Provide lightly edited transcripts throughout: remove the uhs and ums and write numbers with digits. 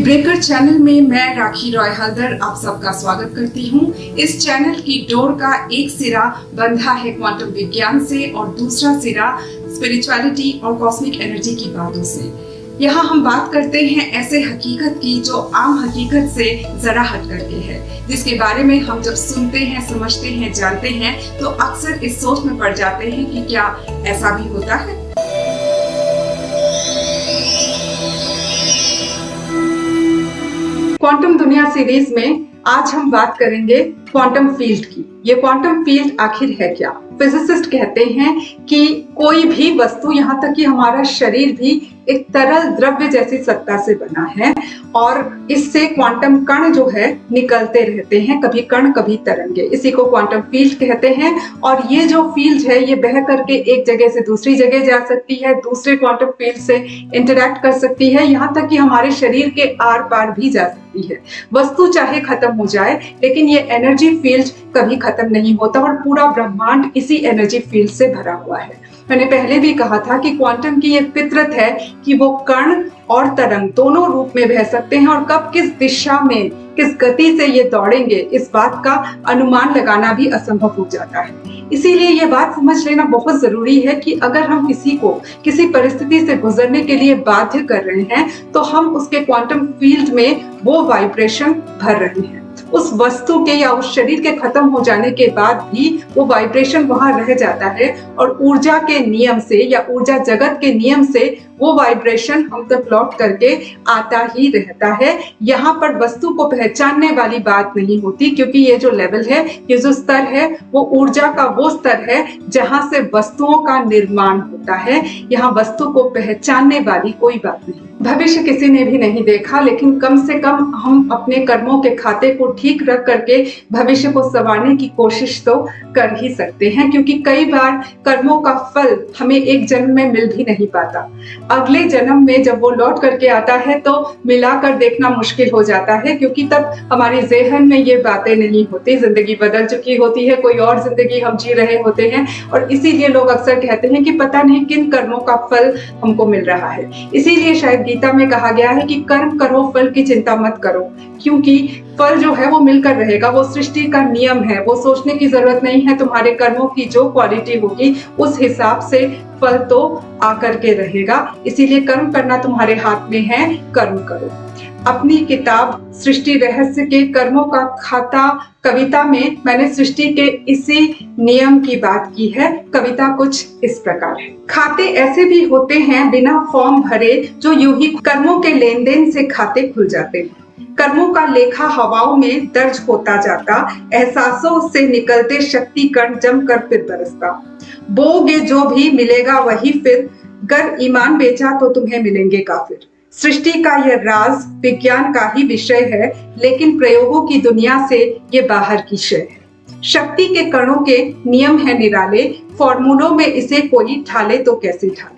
Breaker channel में मैं राखी रॉय हल्दर आप सबका स्वागत करती हूँ। इस चैनल की डोर का एक सिरा बंधा है क्वांटम विज्ञान से और दूसरा सिरा स्पिरिचुअलिटी और कॉस्मिक एनर्जी की बातों से। यहाँ हम बात करते हैं ऐसे हकीकत की जो आम हकीकत से जरा हट करके है, जिसके बारे में हम जब सुनते हैं, समझते हैं, जानते हैं तो अक्सर इस सोच में पड़ जाते हैं कि क्या ऐसा भी होता है। क्वांटम दुनिया सीरीज में आज हम बात करेंगे क्वांटम फील्ड की। ये क्वांटम फील्ड आखिर है क्या? फिजिसिस्ट कहते हैं कि कोई भी वस्तु, यहाँ तक कि हमारा शरीर भी एक तरल द्रव्य जैसी सत्ता से बना है और इससे क्वांटम कण जो है निकलते रहते हैं, कभी कण कभी तरंगे। इसी को क्वांटम फील्ड कहते हैं। और ये जो फील्ड है ये बह करके एक जगह से दूसरी जगह जा सकती है, दूसरे क्वांटम फील्ड से इंटरैक्ट कर सकती है, यहाँ तक कि हमारे शरीर के आर पार भी जा सकती है। वस्तु चाहे खत्म हो जाए लेकिन ये एनर्जी फील्ड कभी खत्म नहीं होता और पूरा ब्रह्मांड इसी एनर्जी फील्ड से भरा हुआ है। मैंने पहले भी कहा था कि क्वांटम की एक फितरत है कि वो कण और तरंग दोनों रूप में बह सकते हैं और कब किस दिशा में किस गति से ये दौड़ेंगे इस बात का अनुमान लगाना भी असंभव हो जाता है। इसीलिए ये बात समझ लेना बहुत जरूरी है कि अगर हम किसी को किसी परिस्थिति से गुजरने के लिए बाध्य कर रहे हैं तो हम उसके क्वांटम फील्ड में वो वाइब्रेशन भर रहे हैं। उस वस्तु के या उस शरीर के खत्म हो जाने के बाद भी वो वाइब्रेशन वहां रह जाता है और ऊर्जा के नियम से या ऊर्जा जगत के नियम से वो वाइब्रेशन हम तक लौट करके आता ही रहता है। यहाँ पर वस्तु को पहचानने वाली बात नहीं होती, क्योंकि ये जो लेवल है, ये जो स्तर है, वो ऊर्जा का वो स्तर है जहां से वस्तुओं का निर्माण होता है। यहाँ वस्तु को पहचानने वाली कोई बात नहीं। भविष्य किसी ने भी नहीं देखा, लेकिन कम से कम हम अपने कर्मों के खाते को ठीक रख करके भविष्य को संवारने की कोशिश तो कर ही सकते हैं, क्योंकि कई बार कर्मों का फल हमें एक जन्म में मिल भी नहीं पाता। अगले जन्म में जब वो लौट करके आता है तो मिलाकर देखना मुश्किल हो जाता है, क्योंकि तब हमारी ज़हन में ये बातें नहीं होती। जिंदगी बदल चुकी होती है, कोई और जिंदगी हम जी रहे होते हैं और इसीलिए लोग अक्सर कहते हैं कि पता नहीं किन कर्मों का फल हमको मिल रहा है। इसीलिए शायद गीता में कहा गया है कि कर्म करो, फल की चिंता मत करो, क्योंकि फल जो है वो मिलकर रहेगा। वो सृष्टि का नियम है, वो सोचने की जरूरत नहीं है। तुम्हारे कर्मों की जो क्वालिटी होगी उस हिसाब से फल तो आकर के रहेगा। इसीलिए कर्म करना तुम्हारे हाथ में है, कर्म करो। अपनी किताब सृष्टि रहस्य के कर्मों का खाता कविता में मैंने सृष्टि के इसी नियम की बात की है। कविता कुछ इस प्रकार है। खाते ऐसे भी होते हैं बिना फॉर्म भरे, जो यूं ही कर्मों के लेन देन से खाते खुल जाते हैं। कर्मों का लेखा हवाओं में दर्ज होता जाता, एहसासों से निकलते शक्ति कण जमकर फिर बरसता। बोगे जो भी मिलेगा वही फिर, गर ईमान बेचा तो तुम्हें मिलेंगे काफिर। सृष्टि का यह राज विज्ञान का ही विषय है, लेकिन प्रयोगों की दुनिया से ये बाहर की शय है। शक्ति के कणों के नियम है निराले, फॉर्मूलों में इसे कोई ढाले तो कैसे ढाले।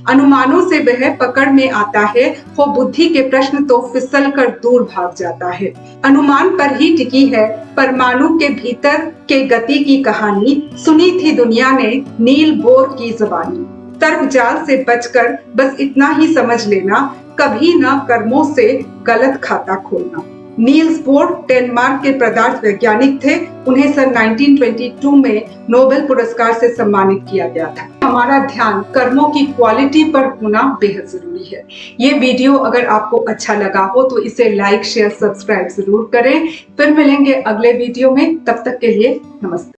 अनुमानों से वह पकड़ में आता है, हो बुद्धि के प्रश्न तो फिसल कर दूर भाग जाता है। अनुमान पर ही टिकी है परमाणु के भीतर के गति की कहानी, सुनी थी दुनिया ने नील बोर की ज़बानी। तर्क जाल से बचकर बस इतना ही समझ लेना, कभी ना कर्मों से गलत खाता खोलना। नील्स बोर डेनमार्क के पदार्थ वैज्ञानिक थे। उन्हें सन 1922 में नोबेल पुरस्कार से सम्मानित किया गया था। हमारा ध्यान कर्मों की क्वालिटी पर होना बेहद जरूरी है। ये वीडियो अगर आपको अच्छा लगा हो तो इसे लाइक, शेयर, सब्सक्राइब जरूर करें। फिर मिलेंगे अगले वीडियो में, तब तक के लिए नमस्ते।